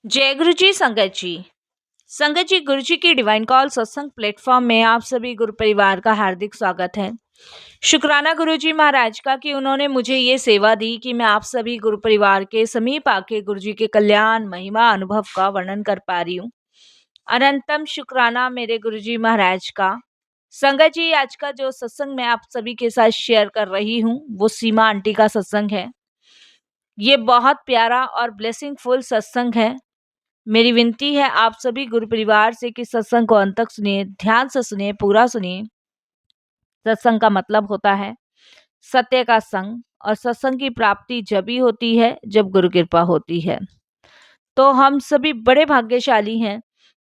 जय गुरु जी। संगत जी गुरु जी की डिवाइन कॉल सत्संग प्लेटफॉर्म में आप सभी गुरु परिवार का हार्दिक स्वागत है। शुक्राना गुरु जी महाराज का कि उन्होंने मुझे ये सेवा दी कि मैं आप सभी गुरु परिवार के समीप आके गुरु जी के कल्याण महिमा अनुभव का वर्णन कर पा रही हूँ। अनंतम शुक्राना मेरे गुरु जी महाराज का। संगत जी आज का जो सत्संग मैं आप सभी के साथ शेयर कर रही हूँ वो सीमा आंटी का सत्संग है। ये बहुत प्यारा और ब्लेसिंग फुल सत्संग है। मेरी विनती है आप सभी गुरु परिवार से कि सत्संग को अंत तक सुनिए, ध्यान से सुनिए, पूरा सुनिए। सत्संग का मतलब होता है सत्य का संग, और सत्संग की प्राप्ति जब ही होती है जब गुरु कृपा होती है। तो हम सभी बड़े भाग्यशाली हैं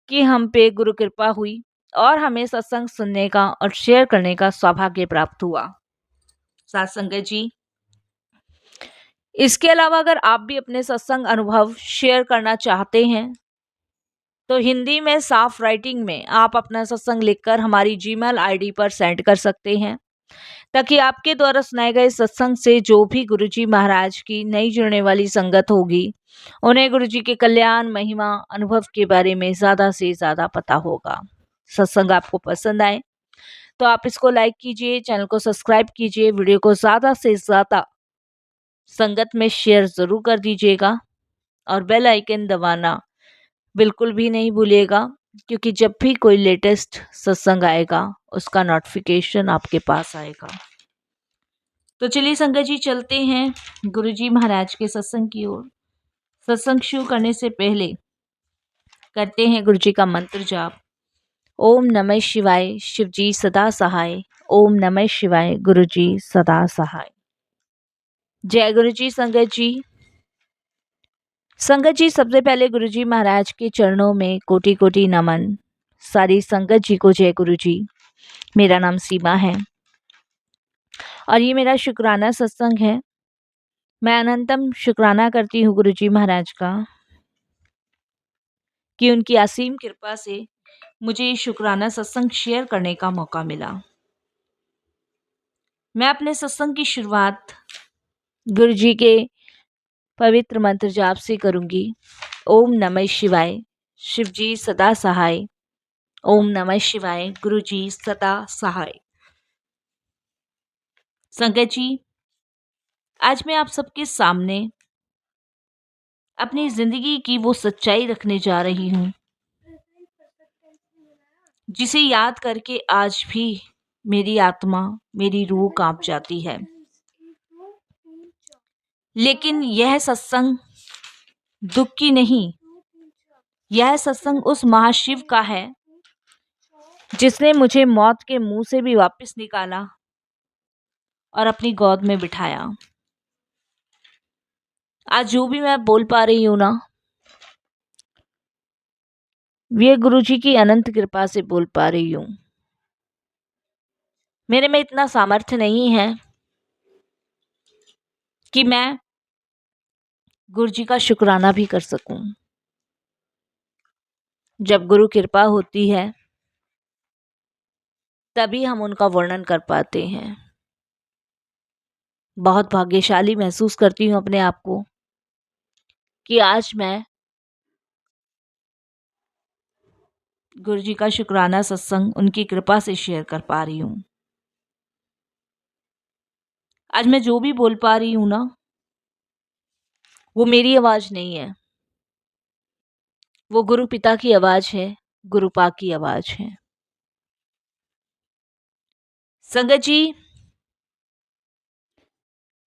कि हम पे गुरु कृपा हुई और हमें सत्संग सुनने का और शेयर करने का सौभाग्य प्राप्त हुआ। साथ संगत जी, इसके अलावा अगर आप भी अपने सत्संग अनुभव शेयर करना चाहते हैं तो हिंदी में साफ राइटिंग में आप अपना सत्संग लिखकर हमारी जीमेल आईडी पर सेंड कर सकते हैं, ताकि आपके द्वारा सुनाए गए सत्संग से जो भी गुरुजी महाराज की नई जुड़ने वाली संगत होगी उन्हें गुरुजी के कल्याण महिमा अनुभव के बारे में ज़्यादा से ज़्यादा पता होगा। सत्संग आपको पसंद आए तो आप इसको लाइक कीजिए, चैनल को सब्सक्राइब कीजिए, वीडियो को ज़्यादा से ज़्यादा संगत में शेयर ज़रूर कर दीजिएगा और बेल आइकन दबाना बिल्कुल भी नहीं भूलिएगा, क्योंकि जब भी कोई लेटेस्ट सत्संग आएगा उसका नोटिफिकेशन आपके पास आएगा। तो चलिए संगत जी चलते हैं गुरुजी महाराज के सत्संग की ओर। सत्संग शुरू करने से पहले करते हैं गुरुजी का मंत्र जाप। ओम नमः शिवाय, शिवजी सदा सहाय। ओम नमः शिवाय, गुरुजी सदा सहाय। जय गुरुजी। संगत जी सबसे पहले गुरुजी महाराज के चरणों में कोटि कोटि नमन। सारी संगत जी को जय गुरु जी। मेरा नाम सीमा है और ये मेरा शुक्राना सत्संग है। मैं अनंतम शुक्राना करती हूँ गुरु जी महाराज का कि उनकी असीम कृपा से मुझे ये शुक्राना सत्संग शेयर करने का मौका मिला। मैं अपने सत्संग की शुरुआत गुरु जी के पवित्र मंत्र जाप से करूंगी। ओम नमः शिवाय, शिवजी सदा सहाय। ओम नमः शिवाय, गुरु जी सदा सहाय। संगत जी, आज मैं आप सबके सामने अपनी जिंदगी की वो सच्चाई रखने जा रही हूँ जिसे याद करके आज भी मेरी आत्मा, मेरी रूह कांप जाती है। लेकिन यह सत्संग दुख की नहीं, यह सत्संग उस महाशिव का है जिसने मुझे मौत के मुंह से भी वापस निकाला और अपनी गोद में बिठाया। आज जो भी मैं बोल पा रही हूँ ना, ये गुरु जी की अनंत कृपा से बोल पा रही हूँ। मेरे में इतना सामर्थ्य नहीं है कि मैं गुरु जी का शुक्राना भी कर सकूं। जब गुरु कृपा होती है तभी हम उनका वर्णन कर पाते हैं। बहुत भाग्यशाली महसूस करती हूँ अपने आप को कि आज मैं गुरु जी का शुक्राना सत्संग उनकी कृपा से शेयर कर पा रही हूँ। आज मैं जो भी बोल पा रही हूँ ना, वो मेरी आवाज नहीं है, वो गुरु पिता की आवाज है, गुरु पा की आवाज है। संगत जी,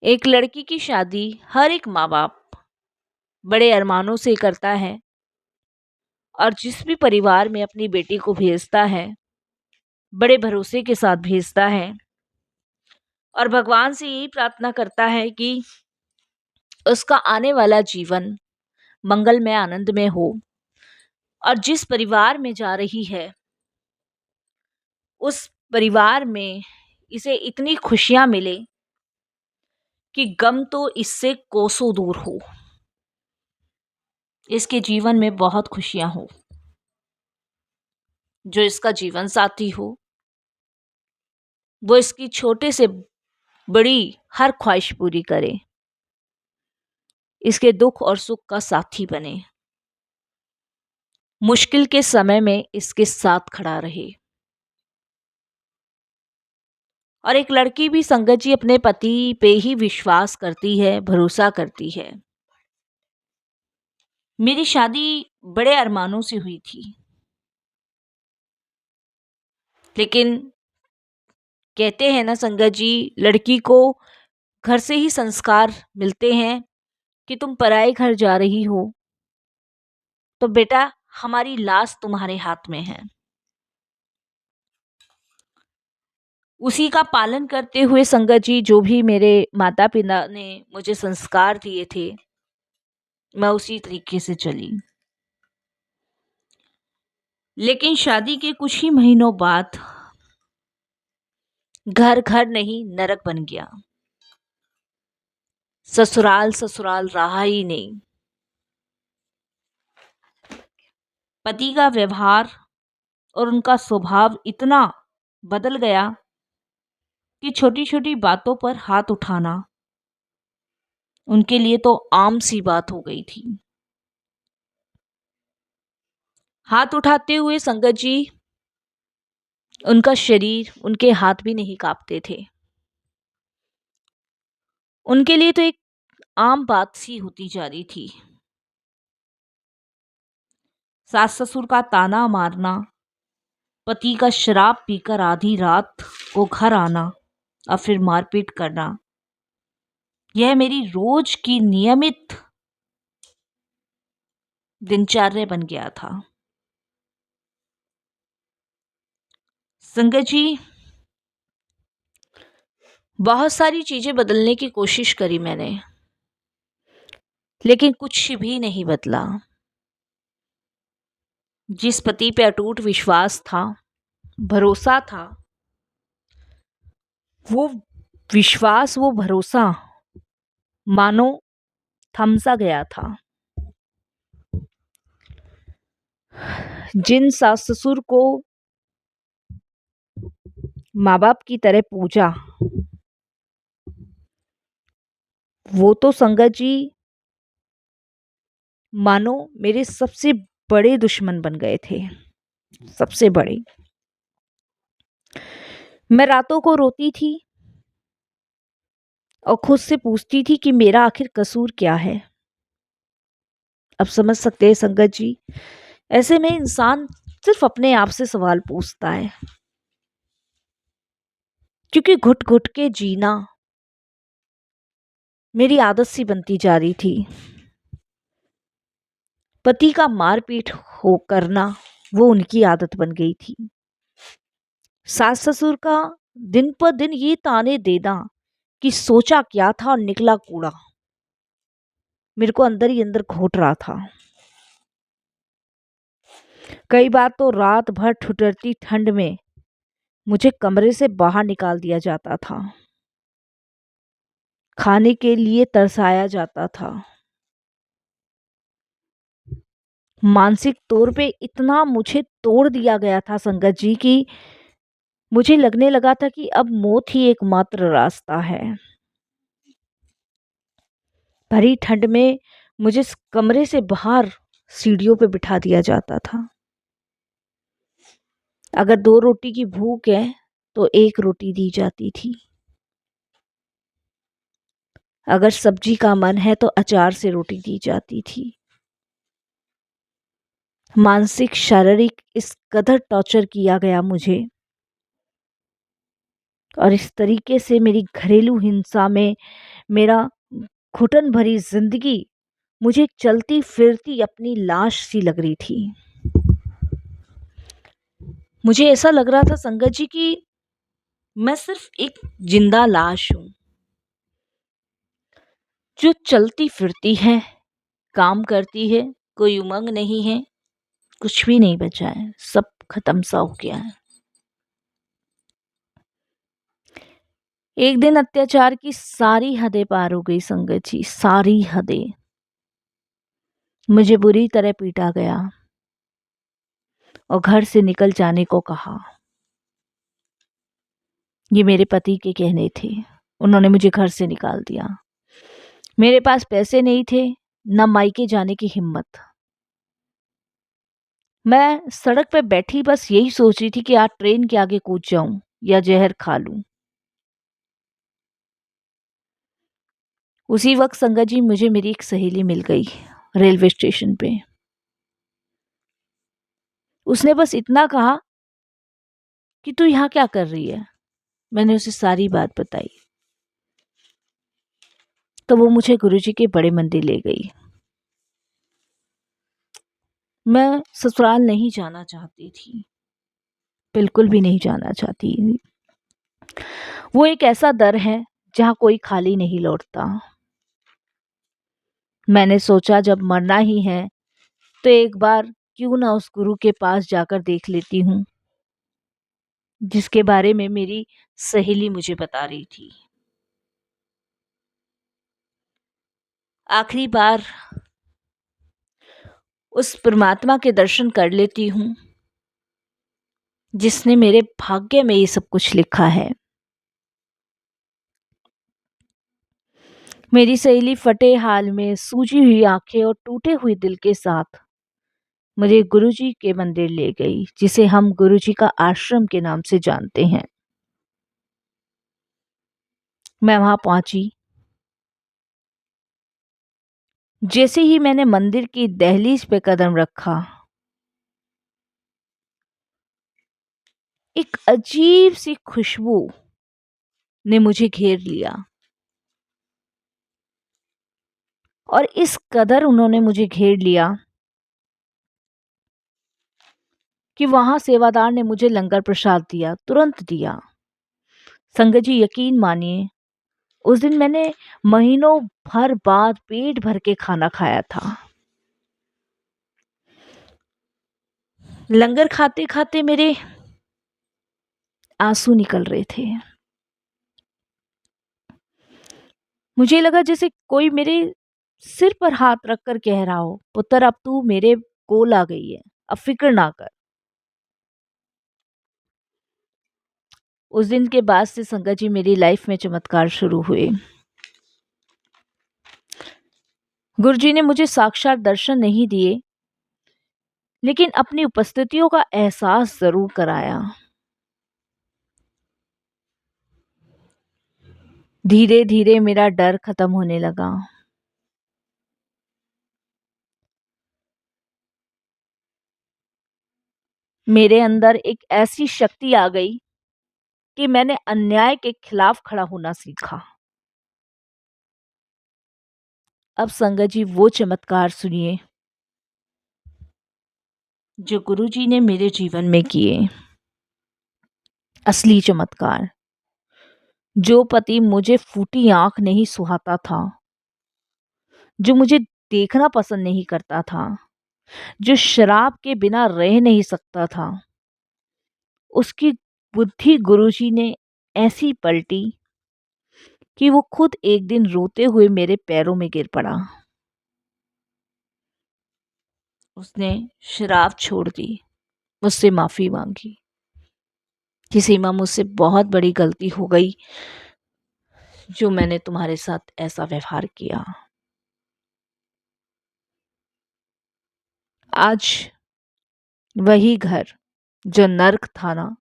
एक लड़की की शादी हर एक माँ बाप बड़े अरमानों से करता है और जिस भी परिवार में अपनी बेटी को भेजता है बड़े भरोसे के साथ भेजता है और भगवान से यही प्रार्थना करता है कि उसका आने वाला जीवन मंगलमय आनंदमय हो और जिस परिवार में जा रही है उस परिवार में इसे इतनी खुशियां मिले कि गम तो इससे कोसों दूर हो, इसके जीवन में बहुत खुशियां हो। जो इसका जीवन साथी हो वो इसकी छोटे से बड़ी हर ख्वाहिश पूरी करे, इसके दुख और सुख का साथी बने। मुश्किल के समय में इसके साथ खड़ा रहे। और एक लड़की भी संगत जी अपने पति पे ही विश्वास करती है, भरोसा करती है। मेरी शादी बड़े अरमानों से हुई थी, लेकिन कहते हैं ना संगत जी, लड़की को घर से ही संस्कार मिलते हैं कि तुम पराए घर जा रही हो तो बेटा हमारी लाश तुम्हारे हाथ में है। उसी का पालन करते हुए संगत जी, जो भी मेरे माता पिता ने मुझे संस्कार दिए थे, मैं उसी तरीके से चली। लेकिन शादी के कुछ ही महीनों बाद घर घर नहीं नरक बन गया। ससुराल ससुराल रहा ही नहीं। पति का व्यवहार और उनका स्वभाव इतना बदल गया कि छोटी छोटी बातों पर हाथ उठाना उनके लिए तो आम सी बात हो गई थी। हाथ उठाते हुए संगत जी, उनका शरीर, उनके हाथ भी नहीं कांपते थे। उनके लिए तो एक आम बात सी होती जा रही थी। सास ससुर का ताना मारना, पति का शराब पीकर आधी रात को घर आना और फिर मारपीट करना, यह मेरी रोज की नियमित दिनचर्या बन गया था। संगत जी, बहुत सारी चीजें बदलने की कोशिश करी मैंने, लेकिन कुछ भी नहीं बदला। जिस पति पे अटूट विश्वास था, भरोसा था, वो विश्वास, वो भरोसा मानो थम सा गया था। जिन सास ससुर को माँ बाप की तरह पूजा, वो तो संगत जी मानो मेरे सबसे बड़े दुश्मन बन गए थे, सबसे बड़े। मैं रातों को रोती थी और खुद से पूछती थी कि मेरा आखिर कसूर क्या है। अब समझ सकते हैं संगत जी, ऐसे में इंसान सिर्फ अपने आप से सवाल पूछता है, क्योंकि घुट घुट के जीना मेरी आदत सी बनती जा रही थी। पति का मारपीट हो करना वो उनकी आदत बन गई थी। सास ससुर का दिन पर दिन ये ताने देना कि सोचा क्या था और निकला कूड़ा, मेरे को अंदर ही अंदर घोट रहा था। कई बार तो रात भर ठुठरती ठंड में मुझे कमरे से बाहर निकाल दिया जाता था, खाने के लिए तरसाया जाता था। मानसिक तौर पे इतना मुझे तोड़ दिया गया था संगत जी कि मुझे लगने लगा था कि अब मौत ही एकमात्र रास्ता है। भरी ठंड में मुझे इस कमरे से बाहर सीढ़ियों पे बिठा दिया जाता था। अगर 2 रोटी की भूख है तो 1 रोटी दी जाती थी। अगर सब्जी का मन है तो अचार से रोटी दी जाती थी। मानसिक शारीरिक इस कदर टॉर्चर किया गया मुझे, और इस तरीके से मेरी घरेलू हिंसा में मेरा घुटन भरी जिंदगी मुझे चलती फिरती अपनी लाश सी लग रही थी। मुझे ऐसा लग रहा था संगत जी कि मैं सिर्फ एक जिंदा लाश हूं, जो चलती फिरती है, काम करती है, कोई उमंग नहीं है, कुछ भी नहीं बचा है, सब खत्म सा हो गया है। एक दिन अत्याचार की सारी हदें पार हो गई संगत जी, सारी हदें। मुझे बुरी तरह पीटा गया और घर से निकल जाने को कहा। ये मेरे पति के कहने थे, उन्होंने मुझे घर से निकाल दिया। मेरे पास पैसे नहीं थे, न मायके जाने की हिम्मत। मैं सड़क पे बैठी बस यही सोच रही थी कि आज ट्रेन के आगे कूद जाऊं या जहर खा लूं। उसी वक्त संगत जी मुझे मेरी एक सहेली मिल गई रेलवे स्टेशन पे। उसने बस इतना कहा कि तू यहाँ क्या कर रही है। मैंने उसे सारी बात बताई। तो वो मुझे गुरुजी के बड़े मंदिर ले गई। मैं ससुराल नहीं जाना चाहती थी, बिल्कुल भी नहीं जाना चाहती। वो एक ऐसा दर है जहाँ कोई खाली नहीं लौटता। मैंने सोचा जब मरना ही है तो एक बार क्यों ना उस गुरु के पास जाकर देख लेती हूँ जिसके बारे में मेरी सहेली मुझे बता रही थी। आखिरी बार उस परमात्मा के दर्शन कर लेती हूँ जिसने मेरे भाग्य में ये सब कुछ लिखा है। मेरी सहेली फटे हाल में, सूजी हुई आंखें और टूटे हुए दिल के साथ मुझे गुरुजी के मंदिर ले गई, जिसे हम गुरुजी का आश्रम के नाम से जानते हैं। मैं वहां पहुंची। जैसे ही मैंने मंदिर की दहलीज पे कदम रखा, एक अजीब सी खुशबू ने मुझे घेर लिया और इस कदर उन्होंने मुझे घेर लिया कि वहां सेवादार ने मुझे लंगर प्रसाद दिया, तुरंत दिया। संगत जी यकीन मानिए, उस दिन मैंने महीनों भर बाद पेट भर के खाना खाया था। लंगर खाते खाते मेरे आंसू निकल रहे थे। मुझे लगा जैसे कोई मेरे सिर पर हाथ रखकर कह रहा हो, पुत्र अब तू मेरे कोल आ गई है, अब फिक्र ना कर। उस दिन के बाद से संगत जी मेरी लाइफ में चमत्कार शुरू हुए। गुरुजी ने मुझे साक्षात दर्शन नहीं दिए, लेकिन अपनी उपस्थितियों का एहसास जरूर कराया। धीरे धीरे मेरा डर खत्म होने लगा। मेरे अंदर एक ऐसी शक्ति आ गई कि मैंने अन्याय के खिलाफ खड़ा होना सीखा। अब संगत जी वो चमत्कार सुनिए जो गुरुजी ने मेरे जीवन में किए। असली चमत्कार। जो पति मुझे फूटी आंख नहीं सुहाता था, जो मुझे देखना पसंद नहीं करता था, जो शराब के बिना रह नहीं सकता था, उसकी बुद्धि गुरुजी ने ऐसी पलटी कि वो खुद एक दिन रोते हुए मेरे पैरों में गिर पड़ा। उसने शराब छोड़ दी, मुझसे माफी मांगी कि सीमा मुझसे बहुत बड़ी गलती हो गई जो मैंने तुम्हारे साथ ऐसा व्यवहार किया। आज वही घर जो नर्क था ना,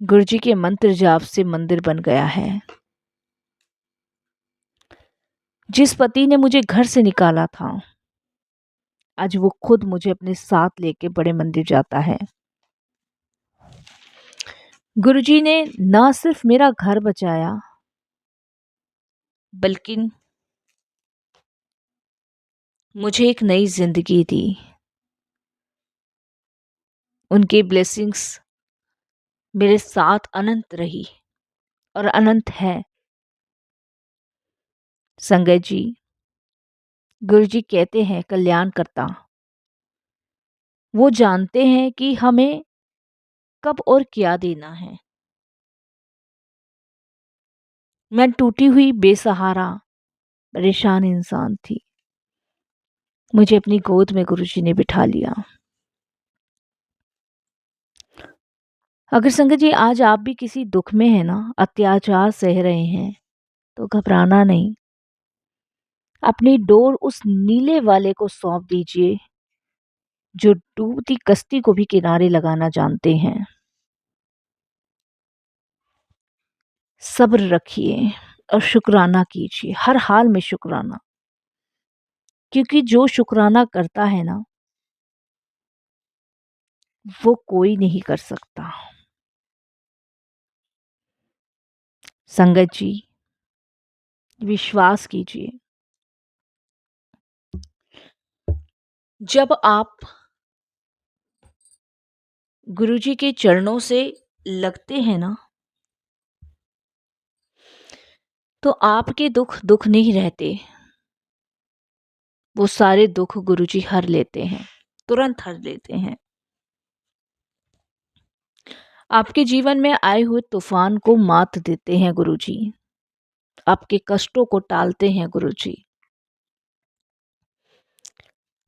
गुरुजी के मंत्र जाप से मंदिर बन गया है। जिस पति ने मुझे घर से निकाला था, आज वो खुद मुझे अपने साथ लेके बड़े मंदिर जाता है। गुरुजी ने ना सिर्फ मेरा घर बचाया, बल्कि मुझे एक नई जिंदगी दी। उनके ब्लेसिंग्स मेरे साथ अनंत रही और अनंत है। संगत जी, गुरुजी कहते हैं कल्याण करता। वो जानते हैं कि हमें कब और क्या देना है। मैं टूटी हुई बेसहारा परेशान इंसान थी। मुझे अपनी गोद में गुरुजी ने बिठा लिया। अगर संगत जी आज आप भी किसी दुख में है ना, अत्याचार सह रहे हैं, तो घबराना नहीं। अपनी डोर उस नीले वाले को सौंप दीजिए जो डूबती कश्ती को भी किनारे लगाना जानते हैं। सब्र रखिए और शुक्राना कीजिए, हर हाल में शुक्राना, क्योंकि जो शुक्राना करता है ना, वो कोई नहीं कर सकता। संगत जी, विश्वास कीजिए, जब आप गुरुजी के चरणों से लगते हैं ना, तो आपके दुख दुख नहीं रहते, वो सारे दुख गुरुजी हर लेते हैं, तुरंत हर लेते हैं। आपके जीवन में आए हुए तूफान को मात देते हैं गुरुजी, आपके कष्टों को टालते हैं गुरुजी,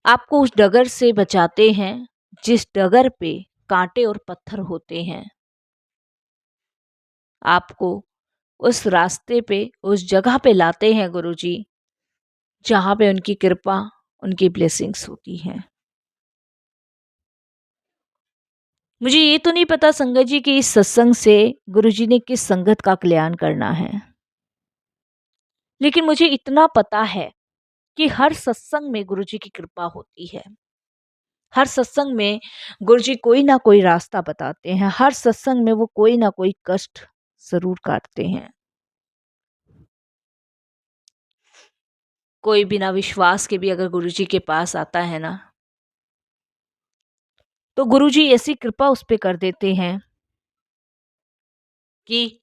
आपको उस डगर से बचाते हैं जिस डगर पे कांटे और पत्थर होते हैं। आपको उस रास्ते पे, उस जगह पे लाते हैं गुरुजी, जहाँ पे उनकी कृपा, उनकी ब्लेसिंग्स होती हैं। मुझे ये तो नहीं पता संगत जी कि इस सत्संग से गुरुजी ने किस संगत का कल्याण करना है, लेकिन मुझे इतना पता है कि हर सत्संग में गुरुजी की कृपा होती है। हर सत्संग में गुरुजी कोई ना कोई रास्ता बताते हैं, हर सत्संग में वो कोई ना कोई कष्ट जरूर काटते हैं। कोई बिना विश्वास के भी अगर गुरुजी के पास आता है ना, तो गुरुजी ऐसी कृपा उस पे कर देते हैं कि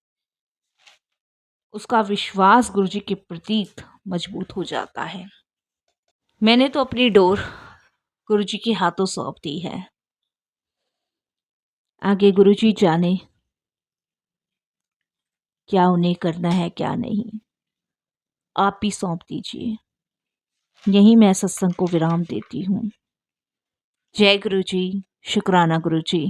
उसका विश्वास गुरुजी के प्रति मजबूत हो जाता है। मैंने तो अपनी डोर गुरुजी के हाथों सौंप दी है, आगे गुरुजी जाने क्या उन्हें करना है क्या नहीं, आप भी सौंप दीजिए। यहीं मैं सत्संग को विराम देती हूँ। जय गुरुजी, शुक्राना गुरुजी।